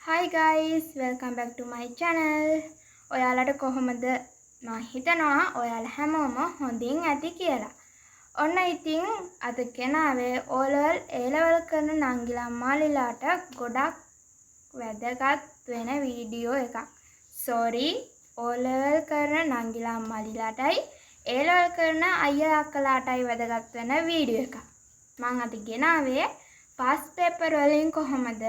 Hi guys, welcome back to my channel. ඔයාලට කොහොමද? මම හිතනවා ඔයාලා හැමෝම හොඳින් ඇති කියලා. ඔන්න ඉතින් අද ගෙනාවේ O-level A-level කරන නංගිලා මාලිලාට ගොඩක් වැදගත් වෙන වීඩියෝ එකක්. Sorry, O-level කරන නංගිලා මාලිලාටයි A-level කරන අයියා අක්කලාටයි වැදගත් වෙන වීඩියෝ එකක්. මම අද ගෙනාවේ past paper වලින් කොහොමද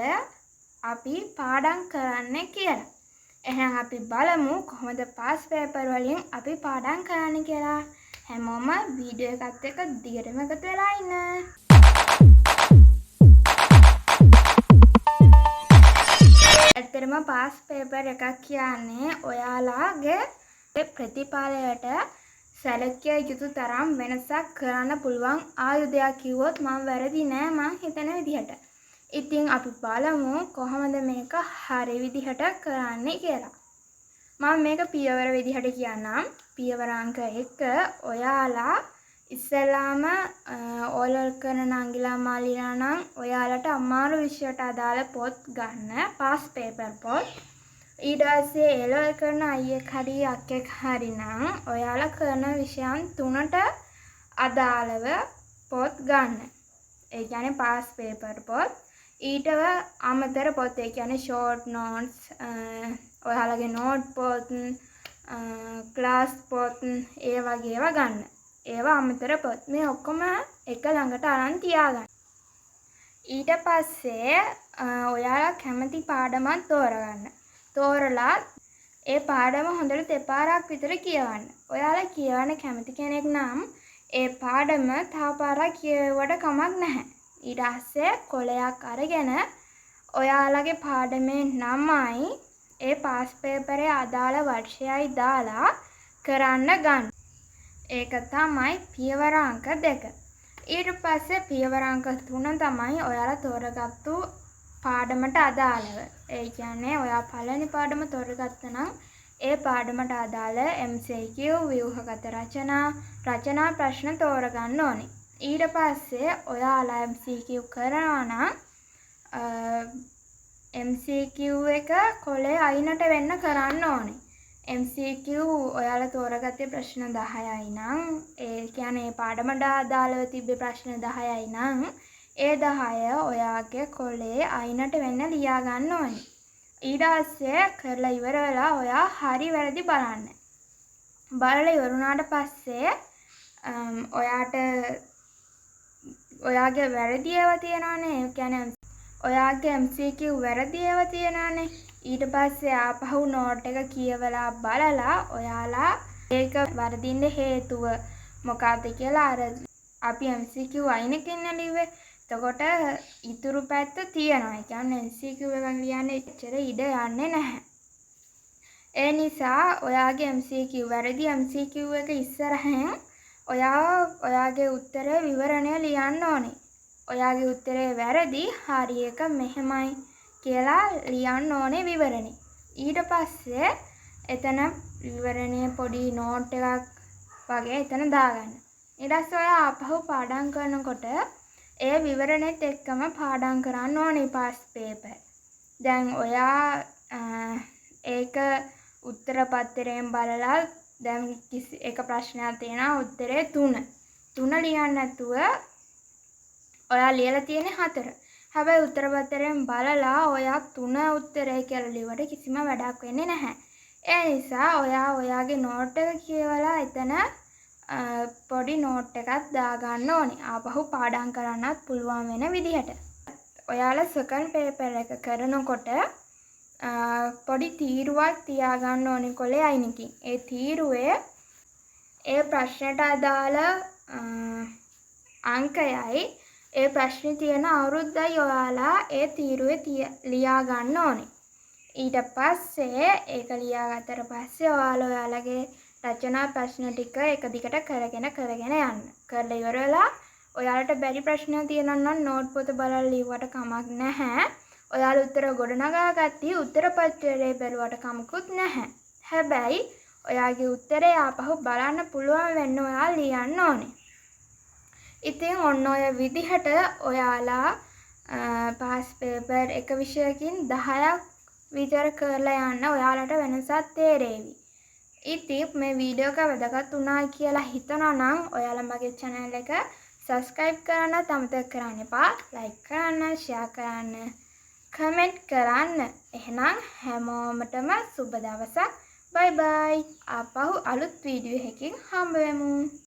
අපි පාඩම් කරන්නේ කියලා. එහෙනම් අපි බලමු කොහොමද past paper වලින් අපි පාඩම් කරන්නේ කියලා. හැමෝම වීඩියෝ එකත් එක්ක දිගටම එකතු වෙලා ඉන්න. ඇත්තටම past paper එකක් කියන්නේ ඔයාලාගේ ප්‍රතිඵලයට සැලකිය යුතු තරම් වෙනසක් කරන්න පුළුවන් ආයුධයක් කිව්වොත් මම වැරදි නෑ මං හිතන විදිහට. ඉතින් අපි බලමු කොහොමද මේක හරි විදිහට කරන්නේ කියලා. මම මේක පියවර විදිහට කියන්නම්. පියවර අංක 1 ඔයාලා ඉස්සෙල්ලාම O-level කරන නංගිලා මාලිලා නම් ඔයාලට අමාරු විෂයට අදාළ පොත් ගන්න past paper පොත්. ඊට පස්සේ A-level කරන අයියෙක් හරි අක්කෙක් හරි නම් ඔයාලා කරන විෂයන් 3ට අදාළව පොත් ගන්න. ඒ කියන්නේ past paper පොත්. ඊටව අමතර පොත් ඒ කියන්නේ short notes ඔයාලගේ note පොත් class පොත් ඒ වගේ ඒවා ගන්න. ඒවා අමතර පොත්. මේ ඔක්කොම එක ළඟට අරන් තියාගන්න. ඊට පස්සේ ඔයාලා කැමති පාඩමක් තෝරගන්න. තෝරලා ඒ පාඩම හොඳට දෙපාරක් විතර කියවන්න. ඔයාලා කියවන්න කැමති කෙනෙක් නම් ඒ පාඩම තව පාරක් කියවුවට කමක් නැහැ. ඊට පස්සේ කොලයක් අරගෙන ඔයාලගේ පාඩමේ නමයි ඒ past paper එකේ අදාළ වර්ෂයයි දාලා කරන්න ගන්න. ඒක තමයි පියවර අංක 2. ඊට පස්සේ පියවර අංක 3 තමයි ඔයාලා තෝරගත්තු පාඩමට අදාළව. ඒ කියන්නේ ඔයා පළවෙනි පාඩම තෝරගත්තා නම් ඒ පාඩමට අදාළ MCQ ව්‍යුහගත රචනා ප්‍රශ්න තෝරගන්න ඕනේ. ඊට පස්සේ ඔයාලා MCQ කරනවා නම් MCQ එක කොලේ අයිනට වෙන්න කරන්න ඕනේ. MCQ ඔයාලා තෝරගත්තේ ප්‍රශ්න 10යි නම් ඒ කියන්නේ පාඩමට අදාළව තිබ්බේ ප්‍රශ්න 10යි නම් ඒ 10 ඔයාගේ කොලේ අයිනට වෙන්න ලියා ගන්න ඕනේ. ඊට පස්සේ කරලා ඉවර වෙලා ඔයා හරි වැරදි බලන්න. බලලා ඉවරුණාට පස්සේ ඔයාට ඔයාගේ වැරදි ඒවා තියෙනවානේ. ඒ කියන්නේ ඔයාගේ MCQ වැරදි ඒවා තියෙනවානේ. ඊට පස්සේ ආපහු නෝට් එක කියවලා බලලා ඔයාලා ඒක වරදින්න හේතුව මොකක්ද කියලා අර අපි MCQ අයිනකින් ලිව්වේ. එතකොට ඉතුරු පැත්ත තියෙනවා. ඒ කියන්නේ MCQ එක ලියන්නේ එච්චර ඉඩ යන්නේ නැහැ. ඒ නිසා ඔයාගේ MCQ වැරදි MCQ එක ඉස්සරහින් ඔයාගේ උත්තරේ විවරණය ලියන්න ඕනේ. ඔයාගේ උත්තරේ වැරදි හරි එක මෙහෙමයි කියලා ලියන්න ඕනේ විවරණේ. ඊට පස්සේ එතන විවරණයේ පොඩි නෝට් එකක් වගේ එතන දාගන්න. ඊට පස්සේ ඔයා ආපහු පාඩම් කරනකොට ඒ විවරණෙත් එක්කම පාඩම් කරන්න ඕනේ past paper. දැන් ඔයා ඒක උත්තර පත්‍රයෙන් බලලා දැන් එක ප්‍රශ්නයක් තියෙනවා උත්තරේ 3. 3 ලියන්න නැතුව ඔයා ලියලා තියෙන්නේ 4. හැබැයි උත්තර පත්‍රයෙන් බලලා ඔයා 3 උත්තරේ කියලා ලියුවට කිසිම වැඩක් වෙන්නේ නැහැ. ඒ නිසා ඔයාගේ නෝට් එක කියවලා එතන පොඩි නෝට් එකක් දාගන්න ඕනේ. ආපහු පාඩම් කරන්නත් පුළුවන් වෙන විදිහට. ඔයාලා සෙකන්ඩ් පේපර් එක කරනකොට පොඩි තීරුවක් තියාගන්න ඕනේ කොලේ අයිනකින්. ඒ තීරුවේ ඒ ප්‍රශ්නට අදාළ අංකයයි ඒ ප්‍රශ්නේ තියෙන අවුරුද්දයි ඔයාලා ඒ තීරුවේ ලියා ගන්න ඕනේ. ඊට පස්සේ ඒක ලියාගත්තට පස්සේ ඔයාලගේ රචනා ප්‍රශ්න ටික එක දිගට කරගෙන යන්න. කරලා ඉවර වෙලා ඔයාලට බැරි ප්‍රශ්න තියෙනවා නම් නෝට් පොත බලලා ලියුවට කමක් නැහැ. ඔයාලා උත්තර ගොඩනගා ගත්තී උත්තර පත්‍රයේ බැලුවට කමකුත් නැහැ. හැබැයි ඔයාගේ උත්තරේ ආපහු බලන්න පුළුවන් වෙන්න ඔයාලා ලියන්න ඕනේ. ඉතින් ඔන්න ඔය විදිහට ඔයාලා past paper එක විෂයකින් 10ක් විතර කරලා යන්න ඔයාලට වෙනසක් තේරෙවි. ඉතින් මේ වීඩියෝ එක වැදගත් වුණා කියලා හිතනවා නම් ඔයාලා මගේ channel එක subscribe කරන්න අමතක කරන්න එපා. like කරන්න, share කරන්න, comment කරන්න. එහෙනම් හැමෝමටම සුබ දවසක්. bye bye. ආපහු අලුත් වීඩියෝ එකකින් හම්බ වෙමු.